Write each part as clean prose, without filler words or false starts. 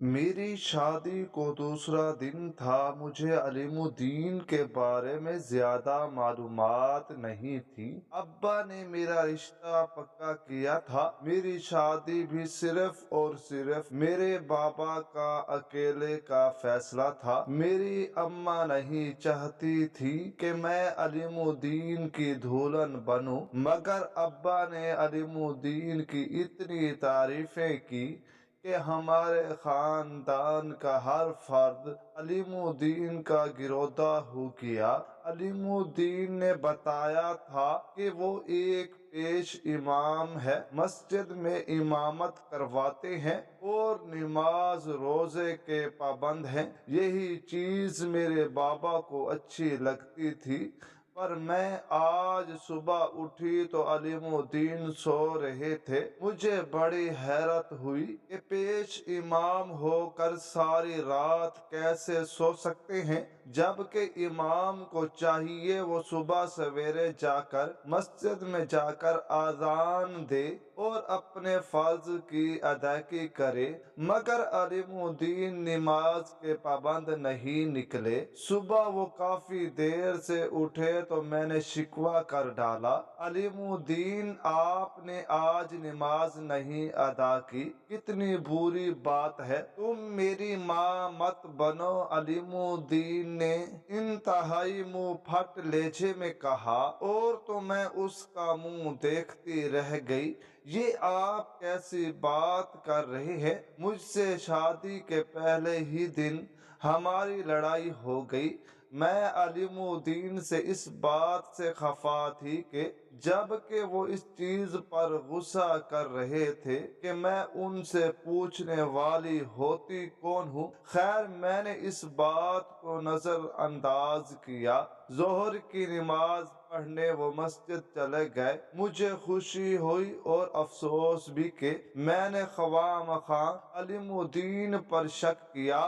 मेरी शादी को दूसरा दिन था। मुझे अलीमुद्दीन के बारे में ज्यादा मालूमात नहीं थी। अब्बा ने मेरा रिश्ता पक्का किया था। मेरी शादी भी सिर्फ और सिर्फ मेरे बाबा का अकेले का फैसला था। मेरी अम्मा नहीं चाहती थी कि मैं अलीमुद्दीन की दुल्हन बनूं, मगर अब्बा ने अलीमुद्दीन की इतनी तारीफें की कि हमारे खानदान का हर फर्द अलीमुद्दीन का गिरोदा हो गया। अलीमुद्दीन ने बताया था कि वो एक पेश इमाम है, मस्जिद में इमामत करवाते हैं और नमाज रोजे के पाबंद हैं। यही चीज मेरे बाबा को अच्छी लगती थी। पर मैं आज सुबह उठी तो अलीमुद्दीन सो रहे थे। मुझे बड़ी हैरत हुई कि पेश इमाम होकर सारी रात कैसे सो सकते हैं, जबकि इमाम को चाहिए वो सुबह सवेरे जाकर मस्जिद में जाकर आज़ान दे और अपने फर्ज की अदायगी करे। मगर अलीमुद्दीन नमाज के पाबंद नहीं निकले। सुबह वो काफी देर से उठे तो मैंने शिकवा कर डाला, अलीमुद्दीन आपने आज नमाज नहीं अदा की, कितनी बुरी बात है। तुम मेरी माँ मत बनो। अलीमुद्दीन ने इंतहाई मुंह फट लहजे में कहा, और तो मैं उसका मुंह देखती रह गई। ये आप कैसी बात कर रहे हैं? मुझसे शादी के पहले ही दिन हमारी लड़ाई हो गई। मैं अलीमुद्दीन से इस बात से खफा थी कि जबकि वो इस चीज पर गुस्सा कर रहे थे कि मैं उनसे पूछने वाली होती कौन हूँ। खैर, मैंने इस बात को नजरअंदाज किया। जोहर की नमाज पढ़ने वो मस्जिद चले गए। मुझे खुशी हुई और अफसोस भी कि मैंने ख्वामखा अलीमुद्दीन पर शक किया।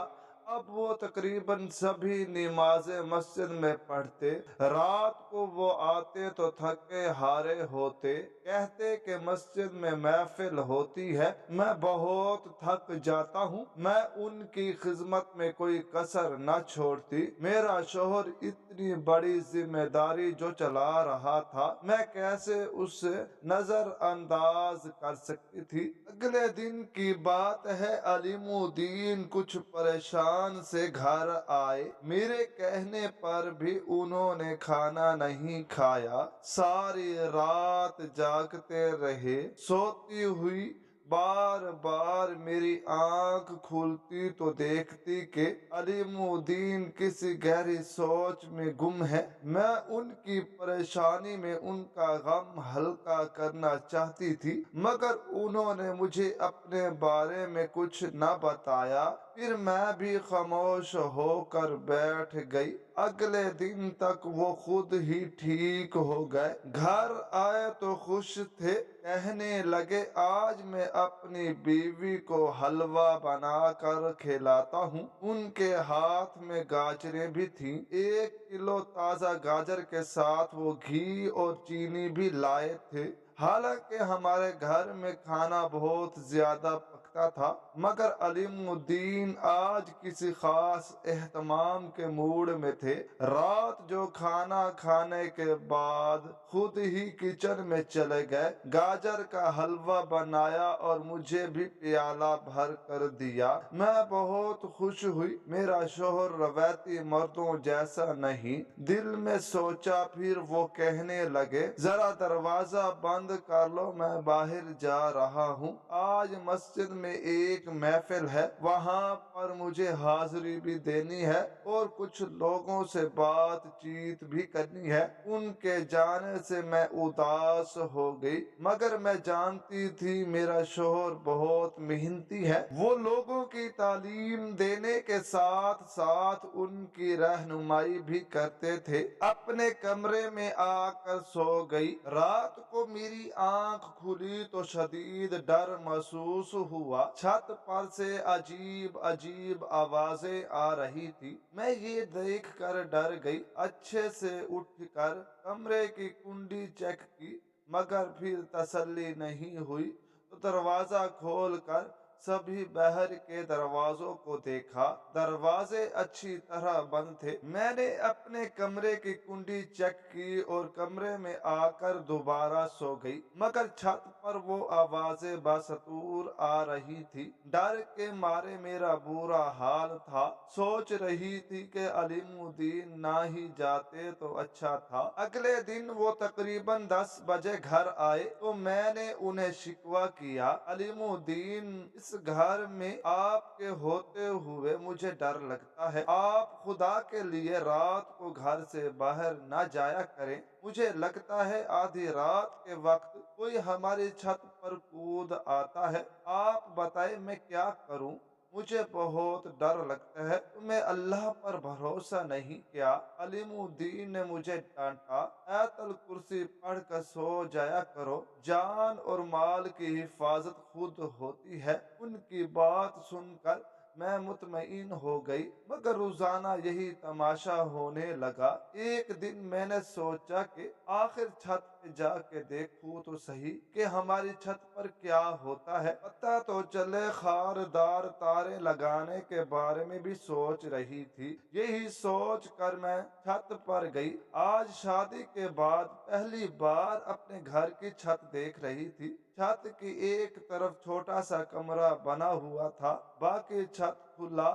अब वो तकरीबन सभी नमाजें मस्जिद में पढ़ते। रात को वो आते तो थके हारे होते, कहते कि मस्जिद में महफिल होती है। मैं बहुत थक जाता हूँ। मैं उनकी खिदमत में कोई कसर न छोड़ती। मेरा शोहर इतनी बड़ी जिम्मेदारी जो चला रहा था, मैं कैसे उसे नजरअंदाज कर सकती थी। अगले दिन की बात है, अलीमुद्दीन कुछ परेशान से घर आए। मेरे कहने पर भी उन्होंने खाना नहीं खाया। सारी रात जागते रहे। सोती हुई बार बार मेरी आंख खुलती तो देखती कि अलीमुद्दीन किसी गहरी सोच में गुम है। मैं उनकी परेशानी में उनका गम हल्का करना चाहती थी, मगर उन्होंने मुझे अपने बारे में कुछ न बताया। फिर मैं भी खामोश होकर बैठ गई। अगले दिन तक वो खुद ही ठीक हो गए। घर आए तो खुश थे। कहने लगे, आज मैं अपनी बीवी को हलवा बनाकर खिलाता हूँ। उनके हाथ में गाजरें भी थीं। 1 किलो ताजा गाजर के साथ वो घी और चीनी भी लाए थे। हालांकि हमारे घर में खाना बहुत ज्यादा पकता था, मगर अलीमुद्दीन आज किसी खास एहतमाम के मूड में थे। रात जो खाना खाने के बाद खुद ही किचन में चले गए, गाजर का हलवा बनाया और मुझे भी प्याला भर कर दिया। मैं बहुत खुश हुई। मेरा शोहर रवायती मर्दों जैसा नहीं। दिल में सोचा। फिर वो कहने लगे, जरा दरवाजा बंद कर लो, मैं बाहर जा रहा हूँ। आज मस्जिद में एक महफिल है, वहाँ पर मुझे हाजिरी भी देनी है और कुछ लोगों से बातचीत भी करनी है। उनके जाने से मैं उदास हो गई, मगर मैं जानती थी मेरा शोहर बहुत मेहनती है। वो लोगों की तालीम देने के साथ साथ उनकी रहनुमाई भी करते थे। अपने कमरे में आकर सो गई। रात को मेरी आंख खुली तो शदीद डर महसूस हुआ। छत पर से अजीब अजीब आवाजें आ रही थी। मैं ये देख कर डर गई। अच्छे से उठकर कमरे की कुंडी चेक की, मगर फिर तसल्ली नहीं हुई तो दरवाजा खोलकर सभी बाहर के दरवाजों को देखा। दरवाजे अच्छी तरह बंद थे। मैंने अपने कमरे की कुंडी चेक की और कमरे में आकर दोबारा सो गई, मगर छत पर वो आवाजें बसतूर आ रही थी। डर के मारे मेरा बुरा हाल था। सोच रही थी कि अलीमुद्दीन ना ही जाते तो अच्छा था। अगले दिन वो तकरीबन 10 बजे घर आए तो मैंने उन्हें शिकवा किया, अलीमुद्दीन, इस घर में आपके होते हुए मुझे डर लगता है। आप खुदा के लिए रात को घर से बाहर न जाया करें। मुझे लगता है आधी रात के वक्त कोई हमारी छत पर कूद आता है। आप बताएं मैं क्या करूं? मुझे बहुत डर लगता है। तुम्हें अल्लाह पर भरोसा नहीं क्या? अलीमुद्दीन ने मुझे डांटा। आयतल कुर्सी पढ़ कर सो जाया करो। जान और माल की हिफाजत खुद होती है। उनकी बात सुनकर मैं मुतमईन हो गई, मगर रोजाना यही तमाशा होने लगा। एक दिन मैंने सोचा कि आखिर छत पे जाके देखूं तो सही कि हमारी छत पर क्या होता है। पता तो चले। खारदार तारे लगाने के बारे में भी सोच रही थी। यही सोच कर मैं छत पर गई। आज शादी के बाद पहली बार अपने घर की छत देख रही थी। छत की एक तरफ छोटा सा कमरा बना हुआ था, बाकी छत खुला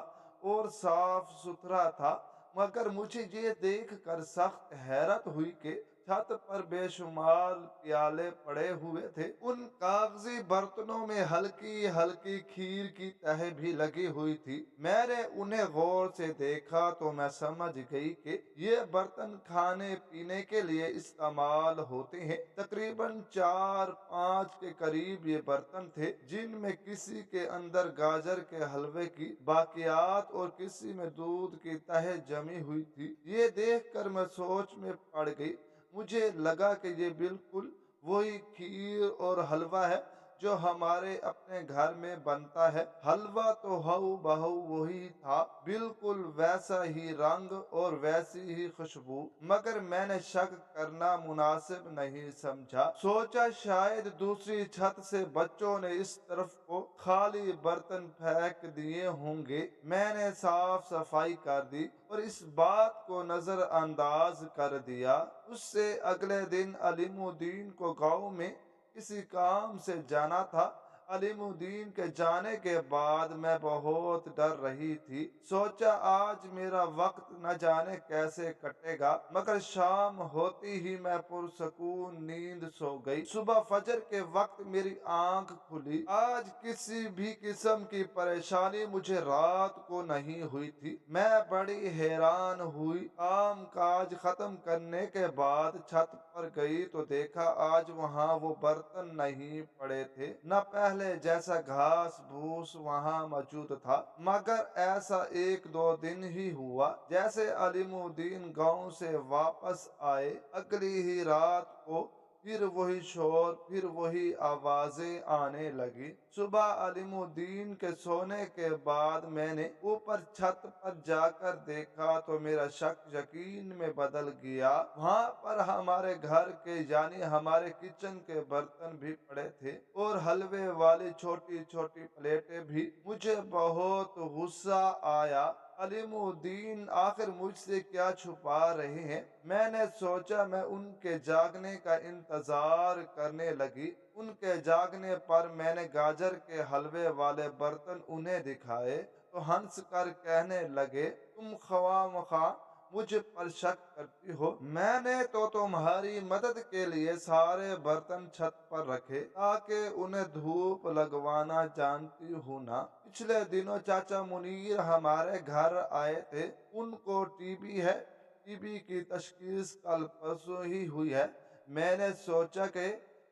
और साफ सुथरा था। मगर मुझे ये देख कर सख्त हैरत हुई कि छत पर बेशुमार प्याले पड़े हुए थे। उन कागजी बर्तनों में हल्की हल्की खीर की तह भी लगी हुई थी। मैंने उन्हें गौर से देखा तो मैं समझ गई कि ये बर्तन खाने पीने के लिए इस्तेमाल होते हैं। तकरीबन 4-5 के करीब ये बर्तन थे, जिनमें किसी के अंदर गाजर के हलवे की बाकियात और किसी में दूध की तह जमी हुई थी। ये देखकर मैं सोच में पड़ गई। मुझे लगा कि ये बिल्कुल वही खीर और हलवा है जो हमारे अपने घर में बनता है। हलवा तो हऊ बहू वही था, बिल्कुल वैसा ही रंग और वैसी ही खुशबू, मगर मैंने शक करना मुनासिब नहीं समझा। सोचा शायद दूसरी छत से बच्चों ने इस तरफ को खाली बर्तन फेंक दिए होंगे। मैंने साफ सफाई कर दी और इस बात को नजरअंदाज कर दिया। उससे अगले दिन अलीमुद्दीन को गांव में किसी काम से जाना था। अलीमुद्दीन के जाने के बाद मैं बहुत डर रही थी। सोचा आज मेरा वक्त न जाने कैसे कटेगा, मगर शाम होती ही मैं पुरसकून नींद सो गई। सुबह फजर के वक्त मेरी आंख खुली। आज किसी भी किस्म की परेशानी मुझे रात को नहीं हुई थी। मैं बड़ी हैरान हुई। काम काज खत्म करने के बाद छत पर गई तो देखा आज वहां वो बर्तन नहीं पड़े थे, न पहले जैसा घास फूस वहां मौजूद था। मगर ऐसा 1-2 दिन ही हुआ। जैसे अलीमुद्दीन गांव से वापस आए, अगली ही रात को फिर वही शोर, फिर वही आवाजें आने लगी। सुबह अलीमुद्दीन के सोने के बाद मैंने ऊपर छत पर जाकर देखा तो मेरा शक यकीन में बदल गया। वहां पर हमारे घर के यानी हमारे किचन के बर्तन भी पड़े थे और हलवे वाली छोटी छोटी प्लेटें भी। मुझे बहुत गुस्सा आया। अलीमुद्दीन आखिर मुझसे क्या छुपा रहे हैं? मैंने सोचा। मैं उनके जागने का इंतजार करने लगी। उनके जागने पर मैंने गाजर के हलवे वाले बर्तन उन्हें दिखाए तो हंस कर कहने लगे, तुम ख्वामखा मुझ पर शक करती हो। मैंने तो तुम्हारी मदद के लिए सारे बर्तन छत पर रखे ताकि उन्हें धूप लगवाना जानती हूँ ना। पिछले दिनों चाचा मुनीर हमारे घर आए थे। उनको टीबी है। टीबी की तशखीस कल परसों ही हुई है। मैंने सोचा कि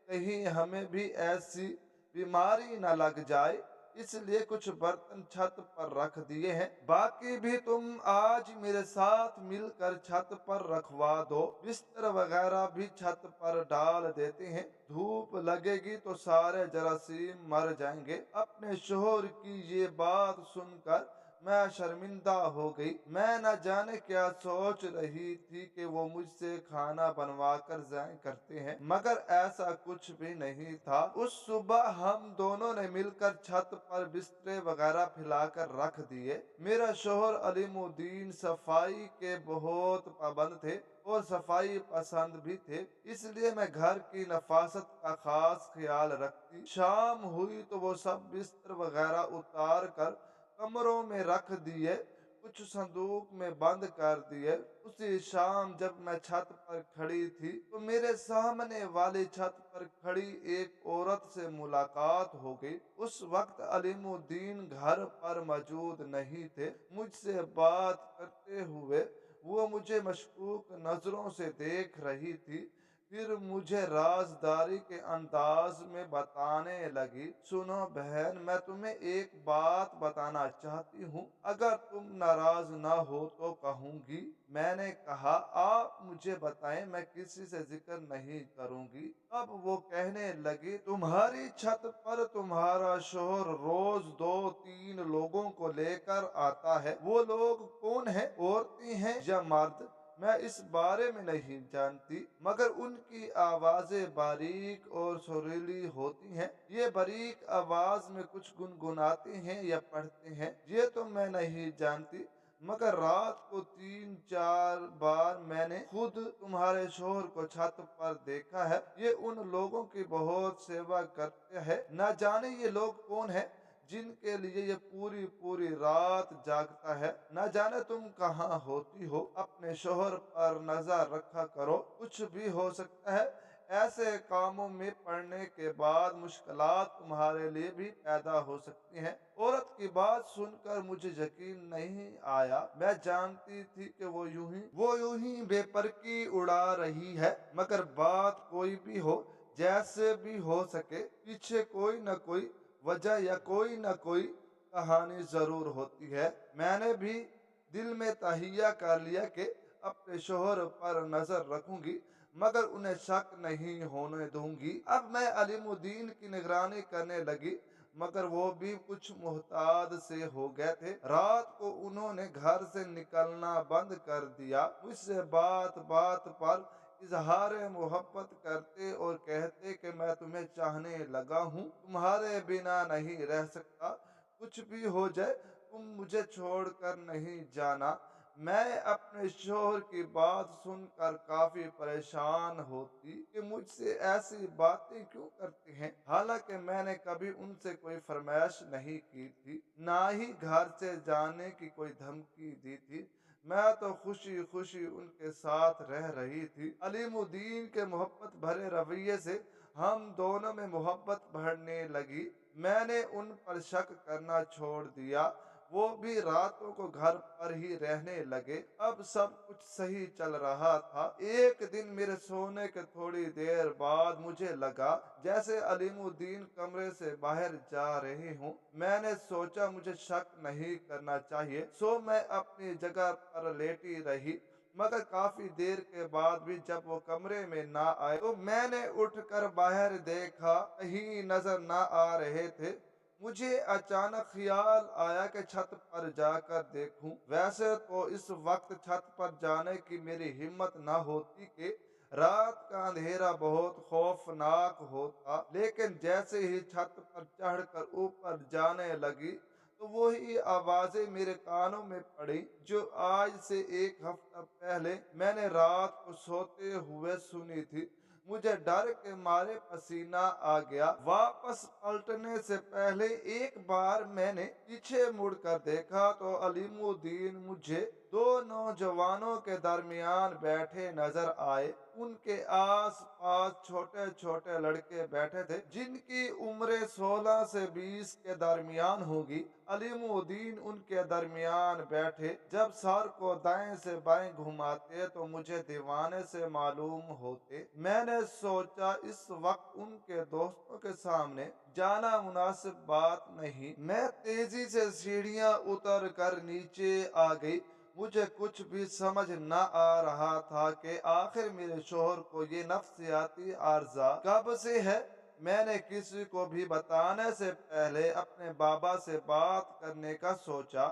कहीं हमें भी ऐसी बीमारी न लग जाए, इसलिए कुछ बर्तन छत पर रख दिए हैं। बाकी भी तुम आज मेरे साथ मिलकर छत पर रखवा दो। बिस्तर वगैरह भी छत पर डाल देते हैं। धूप लगेगी तो सारे जरासीम मर जाएंगे। अपने शोहर की ये बात सुनकर मैं शर्मिंदा हो गई। मैं न जाने क्या सोच रही थी कि वो मुझसे खाना बनवा कर जाया करते हैं, मगर ऐसा कुछ भी नहीं था। उस सुबह हम दोनों ने मिलकर छत पर बिस्तरे वगैरह फैलाकर रख दिए। मेरा शौहर अलीमुद्दीन सफाई के बहुत पाबंद थे और सफाई पसंद भी थे, इसलिए मैं घर की नफासत का खास ख्याल रखती। शाम हुई तो वो सब बिस्तर वगैरह उतार कर कमरों में रख दिए, कुछ संदूक में बंद कर दिए। उसी शाम जब मैं छत पर खड़ी थी तो मेरे सामने वाली छत पर खड़ी एक औरत से मुलाकात हो गई। उस वक्त अलीमुद्दीन घर पर मौजूद नहीं थे। मुझसे बात करते हुए वो मुझे मशकूक नजरों से देख रही थी। फिर मुझे राजदारी के अंदाज में बताने लगी, सुनो बहन, मैं तुम्हें एक बात बताना चाहती हूँ, अगर तुम नाराज ना हो तो कहूंगी। मैंने कहा, आप मुझे बताएं, मैं किसी से जिक्र नहीं करूंगी। अब वो कहने लगी, तुम्हारी छत पर तुम्हारा शोहर रोज दो तीन लोगों को लेकर आता है, वो लोग कौन है, औरतें हैं या मर्द? मैं इस बारे में नहीं जानती, मगर उनकी आवाजें बारीक और सुरीली होती हैं। ये बारीक आवाज में कुछ गुनगुनाते हैं या पढ़ते हैं, ये तो मैं नहीं जानती, मगर रात को 3-4 बार मैंने खुद तुम्हारे शोहर को छत पर देखा है। ये उन लोगों की बहुत सेवा करते हैं। न जाने ये लोग कौन है जिनके लिए ये पूरी पूरी रात जागता है। न जाने तुम कहाँ होती हो, अपने शोहर पर नजर रखा करो, कुछ भी हो सकता है। ऐसे कामों में पड़ने के बाद मुश्किलात तुम्हारे लिए भी पैदा हो सकती हैं। औरत की बात सुनकर मुझे यकीन नहीं आया। मैं जानती थी कि वो यूं ही बेपरकी उड़ा रही है, मगर बात कोई भी हो, जैसे भी हो सके, पीछे कोई न कोई वजह या कोई न कोई कहानी जरूर होती है। मैंने भी दिल में तहिया कर लिया कि अपने शोहर पर नजर रखूंगी, मगर उन्हें शक नहीं होने दूंगी। अब मैं अलीमुद्दीन की निगरानी करने लगी, मगर वो भी कुछ मुहताद से हो गए थे। रात को उन्होंने घर से निकलना बंद कर दिया। मुझसे बात बात पर इजहार मोहब्बत करते और कहते कि मैं तुम्हें चाहने लगा हूँ, तुम्हारे बिना नहीं रह सकता, कुछ भी हो जाए तुम मुझे छोड़कर नहीं जाना। मैं अपने शोहर की बात सुनकर काफी परेशान होती कि मुझसे ऐसी बातें क्यों करते हैं, हालांकि मैंने कभी उनसे कोई फरमाइश नहीं की थी, ना ही घर से जाने की कोई धमकी दी थी। मैं तो खुशी खुशी उनके साथ रह रही थी। अलीमुद्दीन के मोहब्बत भरे रवैये से हम दोनों में मोहब्बत बढ़ने लगी। मैंने उन पर शक करना छोड़ दिया। वो भी रातों को घर पर ही रहने लगे। अब सब कुछ सही चल रहा था। एक दिन मेरे सोने के थोड़ी देर बाद मुझे लगा जैसे अलीमुद्दीन कमरे से बाहर जा रहे हूँ। मैंने सोचा मुझे शक नहीं करना चाहिए, सो मैं अपनी जगह पर लेटी रही, मगर काफी देर के बाद भी जब वो कमरे में ना आए तो मैंने उठकर बाहर देखा, कहीं नजर ना आ रहे थे। मुझे अचानक ख्याल आया कि छत पर जाकर देखूं। वैसे तो इस वक्त छत पर जाने की मेरी हिम्मत न होती कि रात का अंधेरा बहुत खौफनाक होता, लेकिन जैसे ही छत पर चढ़कर ऊपर जाने लगी तो वही आवाजें मेरे कानों में पड़ी जो आज से 1 हफ्ता पहले मैंने रात को सोते हुए सुनी थी। मुझे डर के मारे पसीना आ गया। वापस पलटने से पहले एक बार मैंने पीछे मुड़कर देखा तो अलीमुद्दीन मुझे दो नौजवानों के दरमियान बैठे नजर आए। उनके आस पास छोटे छोटे लड़के बैठे थे जिनकी उम्रें 16 से 20 के दरमियान होगी। अलीमुद्दीन उनके दरमियान बैठे जब सर को दाएं से बाएं घुमाते तो मुझे दीवाने से मालूम होते। मैंने सोचा इस वक्त उनके दोस्तों के सामने जाना मुनासिब बात नहीं। मैं तेजी से सीढ़ियां उतर कर नीचे आ गई। मुझे कुछ भी समझ न आ रहा था कि आखिर मेरे शोहर को ये नफ्सियाती आर्जा कब से है। मैंने किसी को भी बताने से पहले अपने बाबा से बात करने का सोचा।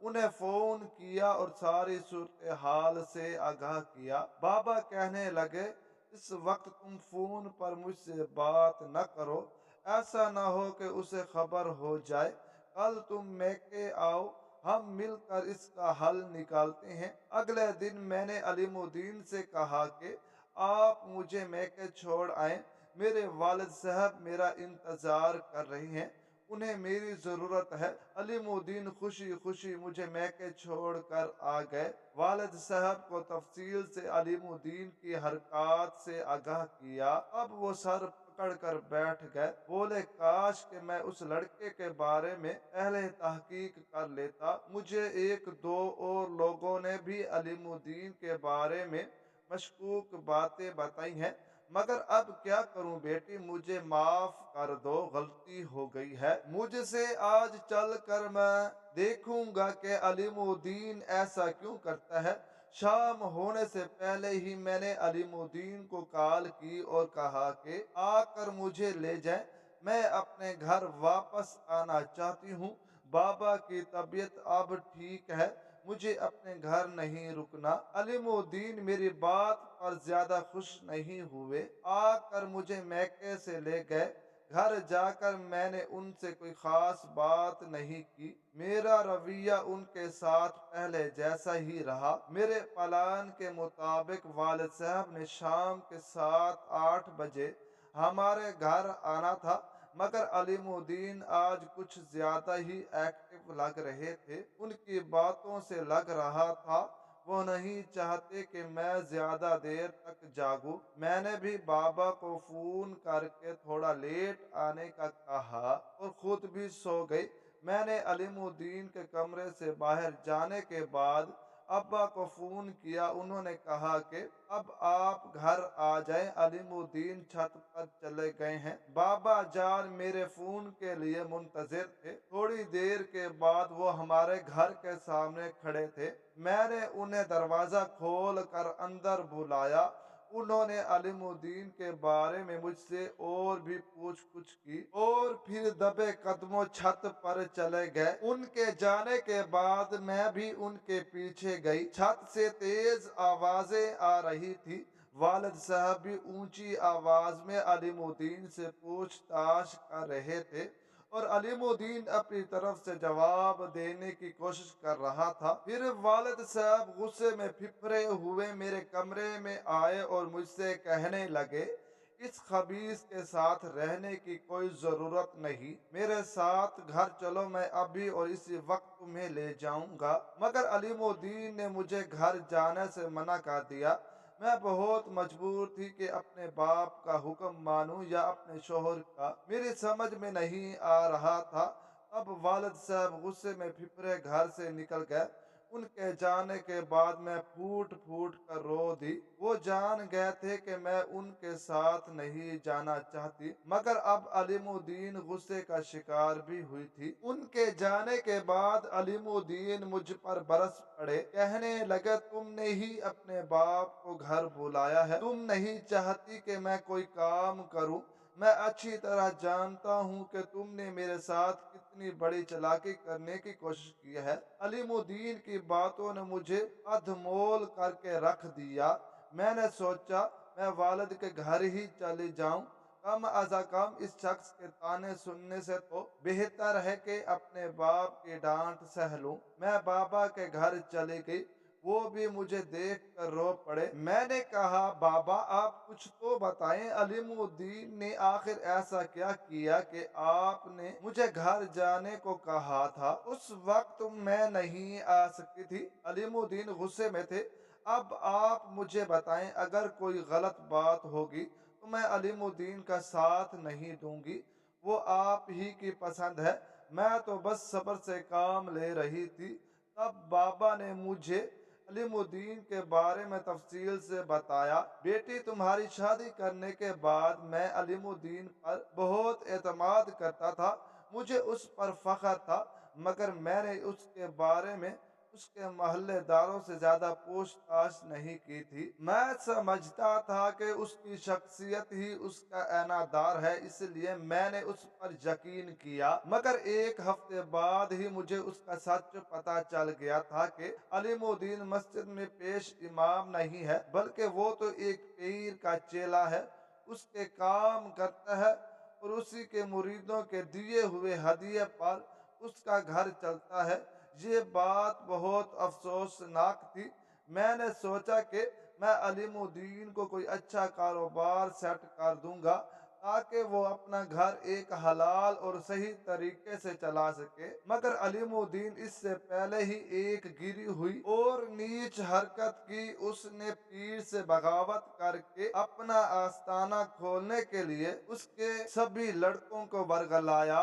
उन्हें फ़ोन किया और सारी सूरत-ए-हाल से आगाह किया। बाबा कहने लगे, "इस वक़्त तुम फ़ोन पर मुझसे बात न करो, ऐसा ना हो कि उसे खबर हो जाए। कल तुम मैके आओ, हम मिलकर इसका हल निकालते हैं।" अगले दिन मैंने अलीमुद्दीन से कहा कि आप मुझे मैके छोड़ आएँ, मेरे वालिद साहब मेरा इंतज़ार कर रहे हैं, उन्हें मेरी ज़रूरत है। अलीमुद्दीन खुशी-खुशी मुझे मैके छोड़ कर आ गए। वालिद साहब को तफ़सील से अलीमुद्दीन की हरकत से आगाह किया। अब वो सर पकड़ कर बैठ गए। बोले, काश कि मैं उस लड़के के बारे में पहले तहकीक कर लेता। मुझे 1-2 और लोगों ने भी अलीमुद्दीन के बारे में मशकूक बातें बताई हैं, मगर अब क्या करूं बेटी, मुझे माफ कर दो, गलती हो गई है मुझसे। आज चल कर मैं देखूंगा कि अलीमुद्दीन ऐसा क्यों करता है। शाम होने से पहले ही मैंने अलीमुद्दीन को कॉल की और कहा कि आकर मुझे ले जाएं, मैं अपने घर वापस आना चाहती हूँ। बाबा की तबीयत अब ठीक है, मुझे अपने घर नहीं रुकना। अलीमुद्दीन मेरी बात पर ज्यादा खुश नहीं हुए, आकर मुझे मैके से ले गए। घर जाकर मैंने उनसे कोई खास बात नहीं की। मेरा रवैया उनके साथ पहले जैसा ही रहा। मेरे प्लान के मुताबिक वालिद साहब ने शाम के 7-8 बजे हमारे घर आना था, मगर अलीमुद्दीन आज कुछ ज्यादा ही एक्टिव लग रहे थे। उनकी बातों से लग रहा था वो नहीं चाहते कि मैं ज्यादा देर तक जागूं। मैंने भी बाबा को फोन करके थोड़ा लेट आने का कहा और खुद भी सो गई। मैंने अलीमुद्दीन के कमरे से बाहर जाने के बाद अब्बा को फोन किया। उन्होंने कहा कि अब आप घर आ जाएं, अलीमुद्दीन छत पर चले गए हैं। बाबा जान मेरे फोन के लिए मुंतजिर थे। थोड़ी देर के बाद वो हमारे घर के सामने खड़े थे। मैंने उन्हें दरवाजा खोल कर अंदर बुलाया। उन्होंने अलीमुद्दीन के बारे में मुझसे और भी पूछ-कुछ की और फिर दबे कदमों छत पर चले गए। उनके जाने के बाद मैं भी उनके पीछे गई। छत से तेज आवाजें आ रही थी। वालिद साहब भी ऊंची आवाज में अलीमुद्दीन से पूछताछ कर रहे थे और अलीमुद्दीन अपनी तरफ से जवाब देने की कोशिश कर रहा था। फिर वालिद साहब गुस्से में फिफरे हुए मेरे कमरे में आए और मुझसे कहने लगे, इस खबीस के साथ रहने की कोई जरूरत नहीं, मेरे साथ घर चलो, मैं अभी और इसी वक्त तुम्हें ले जाऊंगा। मगर अलीमुद्दीन ने मुझे घर जाने से मना कर दिया। मैं बहुत मजबूर थी कि अपने बाप का हुक्म मानूं या अपने शोहर का, मेरी समझ में नहीं आ रहा था। तब वालिद साहब गुस्से में फिफरे घर से निकल गए। उनके जाने के बाद मैं फूट फूट कर रो दी। वो जान गए थे कि मैं उनके साथ नहीं जाना चाहती, मगर अब अलीमुद्दीन गुस्से का शिकार भी हुई थी। उनके जाने के बाद अलीमुद्दीन मुझ पर बरस पड़े। कहने लगे, तुमने ही अपने बाप को घर बुलाया है, तुम नहीं चाहती कि मैं कोई काम करूं। मैं अच्छी तरह जानता हूं कि तुमने मेरे साथ कितनी बड़ी चालाकी करने की कोशिश की है। अलीमुद्दीन की बातों ने मुझे अधमोल करके रख दिया। मैंने सोचा मैं वालिद के घर ही चली जाऊं। कम अज़ कम इस शख्स के ताने सुनने से तो बेहतर है कि अपने बाप की डांट सह लूं। मैं बाबा के घर चली गई। वो भी मुझे देख कर रो पड़े। मैंने कहा, बाबा आप कुछ तो बताएं, अलीमुद्दीन ने आखिर ऐसा क्या किया कि आपने मुझे घर जाने को कहा था। उस वक्त मैं नहीं आ सकती थी। अलीमुद्दीन गुस्से में थे। अब आप मुझे बताएं, अगर कोई गलत बात होगी तो मैं अलीमुद्दीन का साथ नहीं दूंगी। वो आप ही की पसंद है, मैं तो बस सब्र से काम ले रही थी। तब बाबा ने मुझे अलीमुद्दीन के बारे में तफसील से बताया। बेटी, तुम्हारी शादी करने के बाद मैं अलीमुद्दीन पर बहुत एतमाद करता था, मुझे उस पर फख्र था, मगर मैंने उसके बारे में اس کے محلے داروں سے زیادہ پوچھ تاچھ نہیں کی تھی۔ میں سمجھتا تھا کہ اس کی شخصیت ہی اس کا اعانہ ہے، اس لیے میں نے اس پر یقین کیا، مگر ایک ہفتے بعد ہی مجھے اس کا سچ پتہ چل گیا تھا کہ علیم الدین مسجد میں پیش امام نہیں ہے، بلکہ وہ تو ایک پیر کا چیلا ہے، اس کے کام کرتا ہے اور اسی کے مریدوں کے دیے ہوئے ہدیے پر اس کا گھر چلتا ہے۔ یہ بات بہت افسوسناک تھی۔ میں نے سوچا کہ میں علیم الدین کو کوئی اچھا کاروبار سیٹ کر دوں گا تاکہ وہ اپنا گھر ایک حلال اور صحیح طریقے سے چلا سکے، مگر علیم الدین اس سے پہلے ہی ایک گری ہوئی اور نیچ حرکت کی۔ اس نے پیر سے بغاوت کر کے اپنا آستانہ کھولنے کے لیے اس کے سبھی لڑکوں کو ورگلایا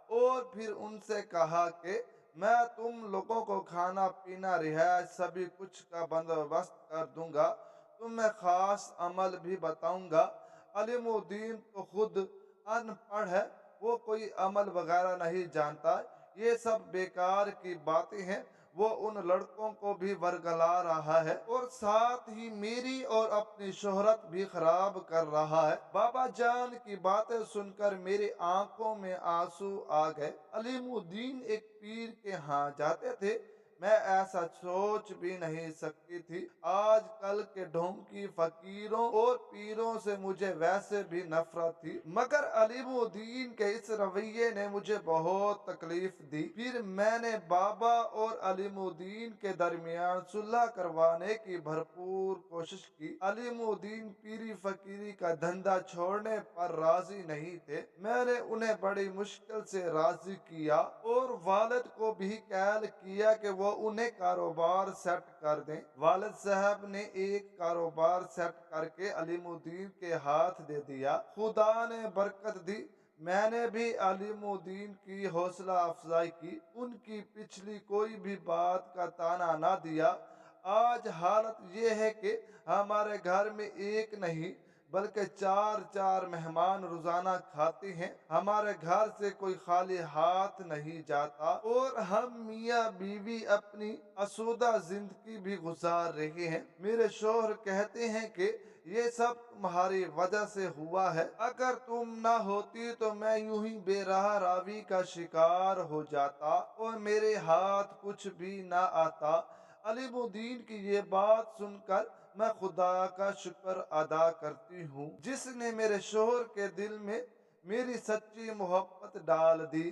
اور پھر ان سے کہا کہ میں تم لوگوں کو کھانا پینا رہائش سبھی کچھ کا بندوبست کر دوں گا، تمہیں خاص عمل بھی بتاؤں گا۔ علیم الدین تو خود ان پڑھ ہے، وہ کوئی عمل وغیرہ نہیں جانتا، یہ سب بیکار کی باتیں ہیں۔ وہ ان لڑکوں کو بھی ورگلا رہا ہے اور ساتھ ہی میری اور اپنی شہرت بھی خراب کر رہا ہے۔ بابا جان کی باتیں سن کر میری آنکھوں میں آنسو آ گئے۔ علیم الدین ایک پیر کے ہاں جاتے تھے، میں ایسا سوچ بھی نہیں سکتی تھی۔ آج کل کے ڈھونگی فقیروں اور پیروں سے مجھے ویسے بھی نفرت تھی، مگر علیم الدین کے اس رویے نے مجھے بہت تکلیف دی۔ پھر میں نے بابا اور علیم الدین کے درمیان صلح کروانے کی بھرپور کوشش کی۔ علیم الدین پیری فقیری کا دھندا چھوڑنے پر راضی نہیں تھے۔ میں نے انہیں بڑی مشکل سے راضی کیا اور والد کو بھی قائل کیا کہ وہ انہیں کاروبار سیٹ کر دیں۔ والد صاحب نے ایک کاروبار سیٹ کر کے علیم الدین کے ہاتھ دے دیا۔ خدا نے برکت دی۔ میں نے بھی علیم الدین کی حوصلہ افزائی کی، ان کی پچھلی کوئی بھی بات کا تانا نہ دیا۔ آج حالت یہ ہے کہ ہمارے گھر میں ایک نہیں بلکہ چار چار مہمان روزانہ کھاتے ہیں، ہمارے گھر سے کوئی خالی ہاتھ نہیں جاتا اور ہم میاں بیوی اپنی آسودہ زندگی بھی گزار رہے ہیں۔ میرے شوہر کہتے ہیں کہ یہ سب تمہاری وجہ سے ہوا ہے، اگر تم نہ ہوتی تو میں یوں ہی بے راہ راوی کا شکار ہو جاتا اور میرے ہاتھ کچھ بھی نہ آتا۔ علیم الدین کی یہ بات سن کر میں خدا کا شکر ادا کرتی ہوں جس نے میرے شوہر کے دل میں میری سچی محبت ڈال دی۔